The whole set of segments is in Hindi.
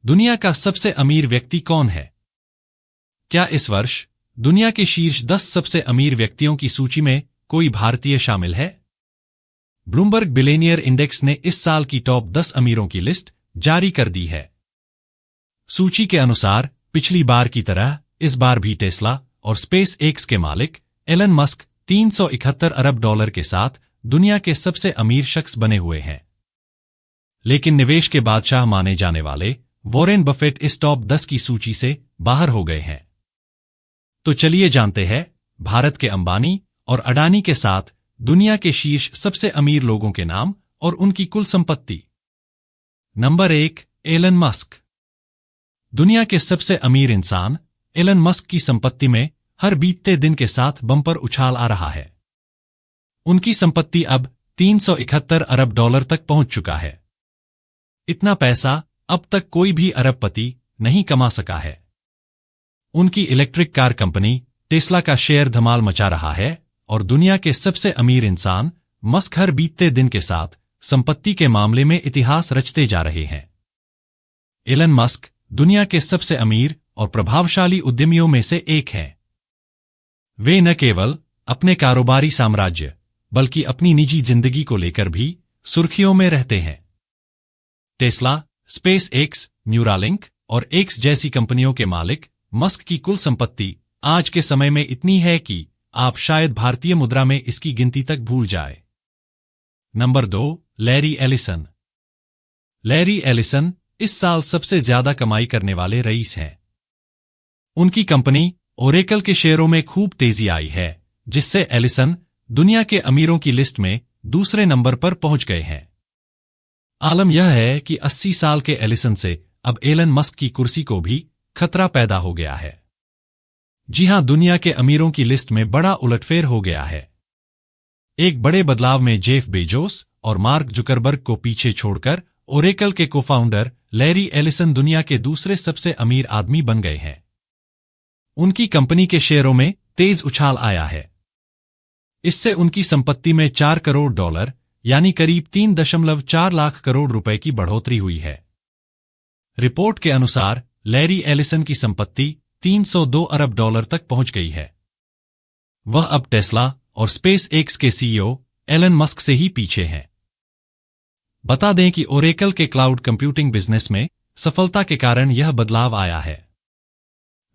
दुनिया का सबसे अमीर व्यक्ति कौन है? क्या इस वर्ष दुनिया के शीर्ष 10 सबसे अमीर व्यक्तियों की सूची में कोई भारतीय शामिल है? ब्लूमबर्ग बिलियनियर इंडेक्स ने इस साल की टॉप 10 अमीरों की लिस्ट जारी कर दी है। सूची के अनुसार पिछली बार की तरह इस बार भी टेस्ला और स्पेस एक्स के मालिक एलन मस्क 371 अरब डॉलर के साथ दुनिया के सबसे अमीर शख्स बने हुए हैं। लेकिन निवेश के बादशाह माने जाने वाले वॉरेन बफेट इस टॉप 10 की सूची से बाहर हो गए हैं। तो चलिए जानते हैं भारत के अंबानी और अडानी के साथ दुनिया के शीर्ष सबसे अमीर लोगों के नाम और उनकी कुल संपत्ति। Number 1, Elon Musk. दुनिया के सबसे अमीर इंसान एलन मस्क की संपत्ति में हर बीतते दिन के साथ बम्पर उछाल आ रहा है। उनकी संपत्ति अब 371 अरब डॉलर तक पहुंच चुका है। इतना पैसा अब तक कोई भी अरबपति नहीं कमा सका है। उनकी इलेक्ट्रिक कार कंपनी टेस्ला का शेयर धमाल मचा रहा है और दुनिया के सबसे अमीर इंसान मस्क हर बीतते दिन के साथ संपत्ति के मामले में इतिहास रचते जा रहे हैं। एलन मस्क दुनिया के सबसे अमीर और प्रभावशाली उद्यमियों में से एक हैं। वे न केवल अपने कारोबारी साम्राज्य बल्कि अपनी निजी जिंदगी को लेकर भी सुर्खियों में रहते हैं। टेस्ला, स्पेस एक्स, न्यूरालिंक और एक्स जैसी कंपनियों के मालिक मस्क की कुल संपत्ति आज के समय में इतनी है कि आप शायद भारतीय मुद्रा में इसकी गिनती तक भूल जाए। Number 2, Larry Ellison. Larry Ellison इस साल सबसे ज्यादा कमाई करने वाले रईस हैं। उनकी कंपनी ओरेकल के शेयरों में खूब तेजी आई है, जिससे एलिसन दुनिया के अमीरों की लिस्ट में दूसरे नंबर पर पहुंच गए हैं। आलम यह है कि 80 साल के एलिसन से अब एलन मस्क की कुर्सी को भी खतरा पैदा हो गया है। जी हां, दुनिया के अमीरों की लिस्ट में बड़ा उलटफेर हो गया है। एक बड़े बदलाव में जेफ बेजोस और मार्क जुकरबर्ग को पीछे छोड़कर ओरेकल के को-फाउंडर लैरी एलिसन दुनिया के दूसरे सबसे अमीर आदमी बन गए हैं। उनकी कंपनी के शेयरों में तेज उछाल आया है। इससे उनकी संपत्ति में 4 करोड़ डॉलर यानी करीब 3.4 लाख करोड़ रुपए की बढ़ोतरी हुई है। रिपोर्ट के अनुसार लैरी एलिसन की संपत्ति 302 अरब डॉलर तक पहुंच गई है। वह अब टेस्ला और स्पेस एक्स के सीईओ एलन मस्क से ही पीछे हैं। बता दें कि ओरेकल के क्लाउड कंप्यूटिंग बिजनेस में सफलता के कारण यह बदलाव आया है।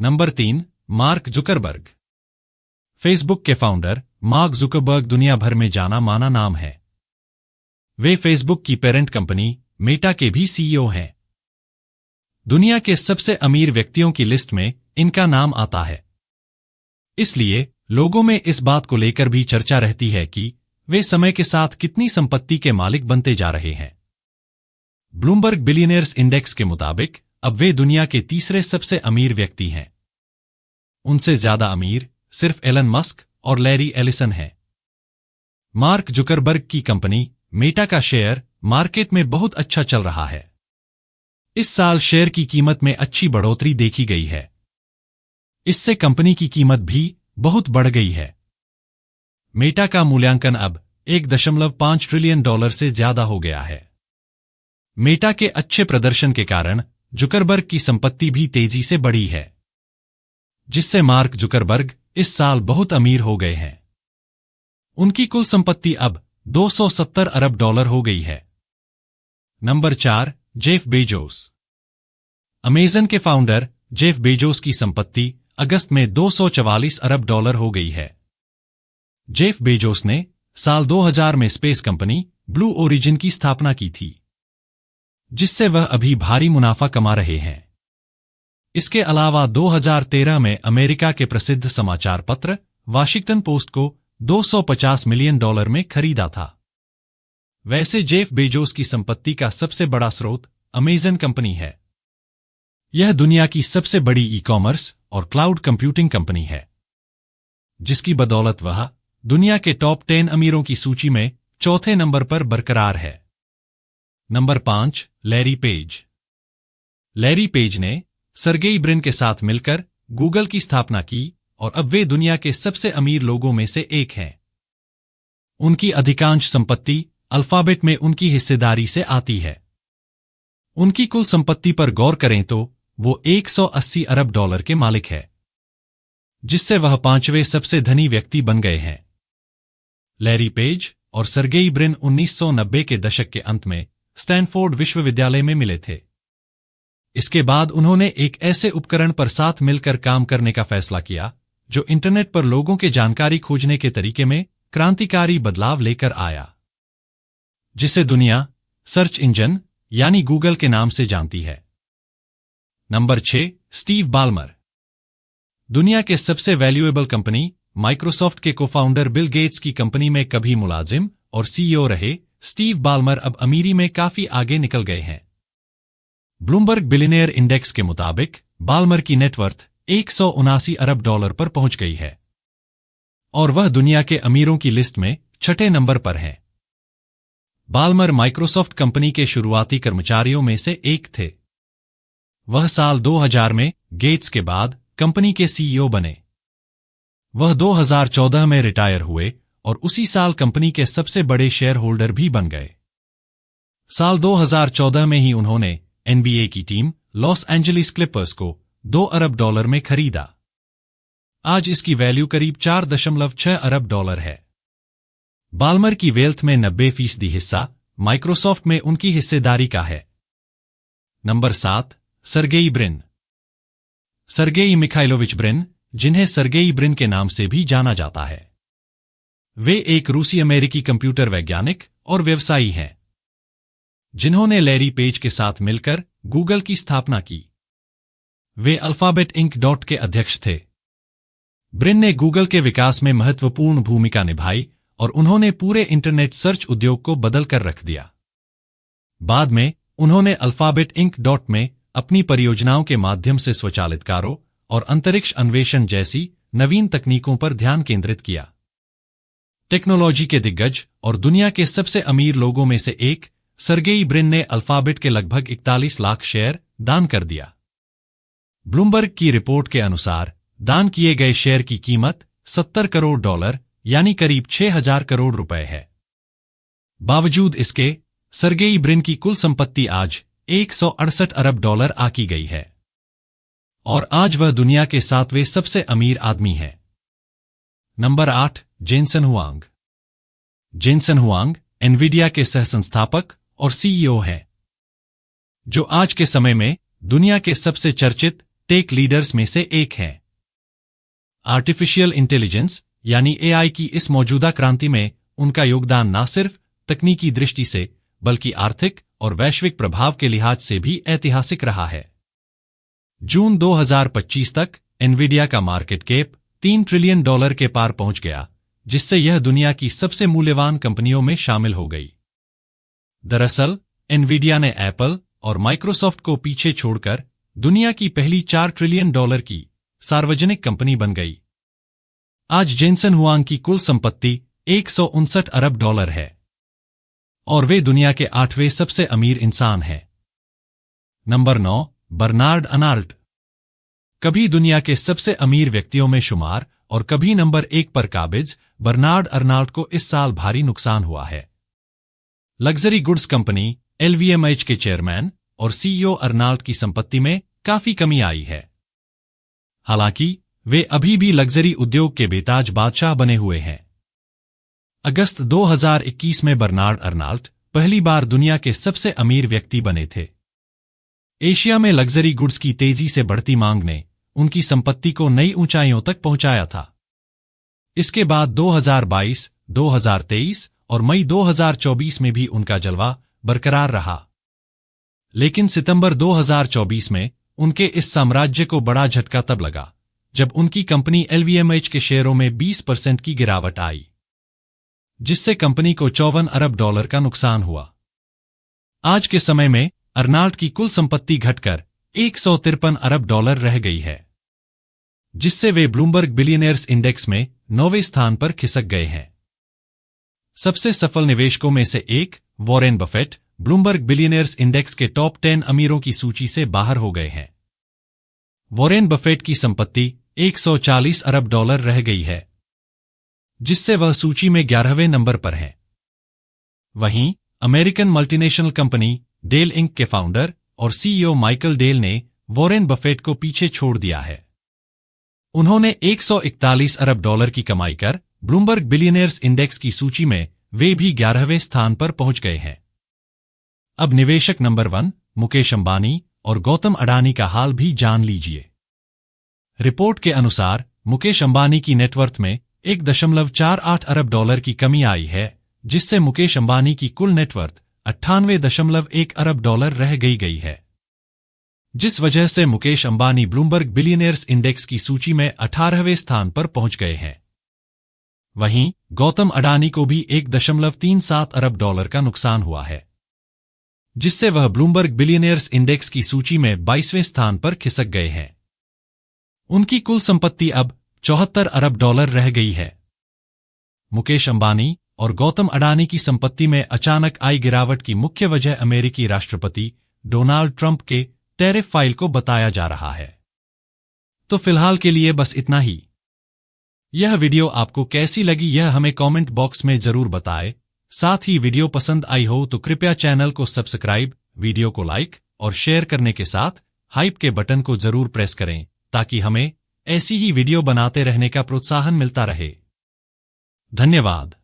Number 3, mark Zuckerberg. फेसबुक के फाउंडर मार्क जुकरबर्ग दुनिया भर में जाना माना नाम है। वे फेसबुक की पेरेंट कंपनी मेटा के भी सीईओ हैं। दुनिया के सबसे अमीर व्यक्तियों की लिस्ट में इनका नाम आता है। इसलिए लोगों में इस बात को लेकर भी चर्चा रहती है कि वे समय के साथ कितनी संपत्ति के मालिक बनते जा रहे हैं। ब्लूमबर्ग बिलियनियर्स इंडेक्स के मुताबिक अब वे दुनिया के तीसरे सबसे अमीर व्यक्ति हैं। उनसे ज्यादा अमीर सिर्फ एलन मस्क और लैरी एलिसन हैं। मार्क जुकरबर्ग की कंपनी मेटा का शेयर मार्केट में बहुत अच्छा चल रहा है। इस साल शेयर की कीमत में अच्छी बढ़ोतरी देखी गई है। इससे कंपनी की कीमत भी बहुत बढ़ गई है। मेटा का मूल्यांकन अब 1.5 ट्रिलियन डॉलर से ज्यादा हो गया है। मेटा के अच्छे प्रदर्शन के कारण जुकरबर्ग की संपत्ति भी तेजी से बढ़ी है, जिससे मार्क जुकरबर्ग इस साल बहुत अमीर हो गए हैं। उनकी कुल संपत्ति अब 270 अरब डॉलर हो गई है। Number 4, Jeff Bezos. अमेज़न के फाउंडर जेफ बेजोस की संपत्ति अगस्त में 244 अरब डॉलर हो गई है। जेफ बेजोस ने साल 2000 में स्पेस कंपनी ब्लू ओरिजिन की स्थापना की थी, जिससे वह अभी भारी मुनाफा कमा रहे हैं। इसके अलावा 2013 में अमेरिका के प्रसिद्ध समाचार पत्र वाशिंगटन पोस्ट को $250 मिलियन में खरीदा था। वैसे जेफ बेजोस की संपत्ति का सबसे बड़ा स्रोत अमेज़न कंपनी है। यह दुनिया की सबसे बड़ी ई-कॉमर्स और क्लाउड कंप्यूटिंग कंपनी है, जिसकी बदौलत वह दुनिया के टॉप 10 अमीरों की सूची में चौथे नंबर पर बरकरार है। Number 5, Larry page. Larry page ने सर्गेई ब्रिन के साथ मिलकर गूगल की स्थापना की और अब वे दुनिया के सबसे अमीर लोगों में से एक हैं। उनकी अधिकांश संपत्ति अल्फाबेट में उनकी हिस्सेदारी से आती है। उनकी कुल संपत्ति पर गौर करें तो वो 180 अरब डॉलर के मालिक है, जिससे वह 5वें सबसे धनी व्यक्ति बन गए हैं। लैरी पेज और सर्गेई ब्रिन 1990 के दशक के अंत में स्टैनफोर्ड विश्वविद्यालय में मिले थे। इसके बाद उन्होंने एक ऐसे उपकरण पर साथ मिलकर काम करने का फैसला किया जो इंटरनेट पर लोगों के जानकारी खोजने के तरीके में क्रांतिकारी बदलाव लेकर आया, जिसे दुनिया सर्च इंजन यानी गूगल के नाम से जानती है। Number 6, Steve Ballmer. दुनिया के सबसे वैल्यूएबल कंपनी माइक्रोसॉफ्ट के कोफाउंडर बिल गेट्स की कंपनी में कभी मुलाजिम और सीईओ रहे स्टीव बाल्मर अब अमीरी में काफी आगे निकल गए हैं। ब्लूमबर्ग बिलियनियर इंडेक्स के मुताबिक बाल्मर की नेटवर्थ 179 अरब डॉलर पर पहुंच गई है और वह दुनिया के अमीरों की लिस्ट में 6ठे नंबर पर हैं। बाल्मर माइक्रोसॉफ्ट कंपनी के शुरुआती कर्मचारियों में से एक थे। वह साल 2000 में गेट्स के बाद कंपनी के सीईओ बने। वह 2014 में रिटायर हुए और उसी साल कंपनी के सबसे बड़े शेयर होल्डर भी बन गए। साल 2014 में ही उन्होंने एनबीए की टीम लॉस एंजलिस क्लिपर्स को 2 अरब डॉलर में खरीदा। आज इसकी वैल्यू करीब 4.6 अरब डॉलर है। बाल्मर की वेल्थ में 90% हिस्सा माइक्रोसॉफ्ट में उनकी हिस्सेदारी का है। Number 7, Sergey Brin. Sergey Mikhailovich Brin, जिन्हें सर्गेई ब्रिन के नाम से भी जाना जाता है, वे एक रूसी अमेरिकी कंप्यूटर वैज्ञानिक और व्यवसायी हैं, जिन्होंने लैरी पेज के साथ मिलकर गूगल की स्थापना की। वे अल्फाबेट इंक के अध्यक्ष थे। ब्रिन ने गूगल के विकास में महत्वपूर्ण भूमिका निभाई और उन्होंने पूरे इंटरनेट सर्च उद्योग को बदल कर रख दिया। बाद में उन्होंने अल्फाबेट इंक में अपनी परियोजनाओं के माध्यम से स्वचालित कारों और अंतरिक्ष अन्वेषण जैसी नवीन तकनीकों पर ध्यान केंद्रित किया। टेक्नोलॉजी के दिग्गज और दुनिया के सबसे अमीर लोगों में से एक सर्गेई ब्रिन ने अल्फाबेट के लगभग 41 लाख शेयर दान कर दिया। ब्लूमबर्ग की रिपोर्ट के अनुसार दान किए गए शेयर की कीमत 70 करोड़ डॉलर यानी करीब 6,000 करोड़ रुपए है। बावजूद इसके सर्गेई ब्रिन की कुल संपत्ति आज 168 अरब डॉलर आकी गई है और आज वह दुनिया के 7वें सबसे अमीर आदमी है। Number 8, Jensen Huang. Jensen Huang Nvidia के सहसंस्थापक और सीईओ हैं, जो आज के समय में दुनिया के सबसे चर्चित टेक लीडर्स में से एक हैं। आर्टिफिशियल इंटेलिजेंस यानी एआई की इस मौजूदा क्रांति में उनका योगदान न सिर्फ तकनीकी दृष्टि से बल्कि आर्थिक और वैश्विक प्रभाव के लिहाज से भी ऐतिहासिक रहा है। जून 2025 तक एनवीडिया का मार्केट कैप $3 ट्रिलियन के पार पहुंच गया, जिससे यह दुनिया की सबसे मूल्यवान कंपनियों में शामिल हो गई। दरअसल एनवीडिया ने एप्पल और माइक्रोसॉफ्ट को पीछे छोड़कर दुनिया की पहली $4 ट्रिलियन की सार्वजनिक कंपनी बन गई। आज जेनसन हुआंग की कुल संपत्ति 159 अरब डॉलर है और वे दुनिया के 8वें सबसे अमीर इंसान हैं। Number 9, Bernard Arnault. कभी दुनिया के सबसे अमीर व्यक्तियों में शुमार और कभी नंबर 1 पर काबिज बर्नार्ड अर्नाल्ट को इस साल भारी नुकसान हुआ है। लग्जरी गुड्स कंपनी LVMH के चेयरमैन और सीईओ अर्नाल्ट की संपत्ति में काफी कमी आई है। हालांकि वे अभी भी लग्जरी उद्योग के बेताज बादशाह बने हुए हैं। अगस्त 2021 में बर्नार्ड अर्नाल्ट पहली बार दुनिया के सबसे अमीर व्यक्ति बने थे। एशिया में लग्जरी गुड्स की तेजी से बढ़ती मांग ने उनकी संपत्ति को नई ऊंचाइयों तक पहुंचाया था। इसके बाद 2022, 2023 और मई 2024 में भी उनका जलवा बरकरार रहा। लेकिन सितंबर 2024 में उनके इस साम्राज्य को बड़ा झटका तब लगा जब उनकी कंपनी LVMH के शेयरों में 20% की गिरावट आई, जिससे कंपनी को $54 अरब का नुकसान हुआ। आज के समय में अर्नाल्ट की कुल संपत्ति घटकर $153 अरब रह गई है, जिससे वे ब्लूमबर्ग बिलियनियर्स इंडेक्स में 9वें स्थान पर खिसक गए हैं। सबसे सफल निवेशकों में से एक Warren Buffett Bloomberg billionaires index के टॉप 10 अमीरों की सूची से बाहर हो गए हैं। वॉरेन बफेट की संपत्ति $140 अरब रह गई है, जिससे वह सूची में 11वें नंबर पर हैं। वहीं American multinational company Dell Inc के फाउंडर और सीईओ माइकल डेल ने वॉरेन बफेट को पीछे छोड़ दिया है। उन्होंने 141 अरब डॉलर की कमाई कर ब्लूमबर्ग बिलियनियर्स इंडेक्स की सूची में वे भी 11वें स्थान पर पहुंच गए हैं। अब निवेशक नंबर 1 मुकेश अंबानी और गौतम अडानी का हाल भी जान लीजिए। रिपोर्ट के अनुसार मुकेश अंबानी की नेटवर्थ में 1.48 अरब डॉलर की कमी आई है, जिससे मुकेश अंबानी की कुल नेटवर्थ 98.1 अरब डॉलर रह गई है, जिस वजह से Mukesh Ambani Bloomberg billionaires index की सूची में 18वें स्थान पर पहुंच गए हैं। वहीं गौतम अडानी को भी 1.37 अरब डॉलर का नुकसान हुआ है, जिससे वह ब्लूमबर्ग बिलियनियर्स इंडेक्स की सूची में 22वें स्थान पर खिसक गए हैं। उनकी कुल संपत्ति अब 74 अरब डॉलर रह गई है। मुकेश अंबानी और गौतम अडानी की संपत्ति में अचानक आई गिरावट की मुख्य वजह अमेरिकी राष्ट्रपति डोनाल्ड ट्रंप के टैरिफ फाइल को बताया जा रहा है। तो फिलहाल के लिए बस इतना ही। यह वीडियो आपको कैसी लगी यह हमें कमेंट बॉक्स में जरूर बताएं। साथ ही वीडियो पसंद आई हो तो कृपया चैनल को सब्सक्राइब, वीडियो को लाइक और शेयर करने के साथ हाइप के बटन को जरूर प्रेस करें, ताकि हमें ऐसी ही वीडियो बनाते रहने का प्रोत्साहन मिलता रहे। धन्यवाद।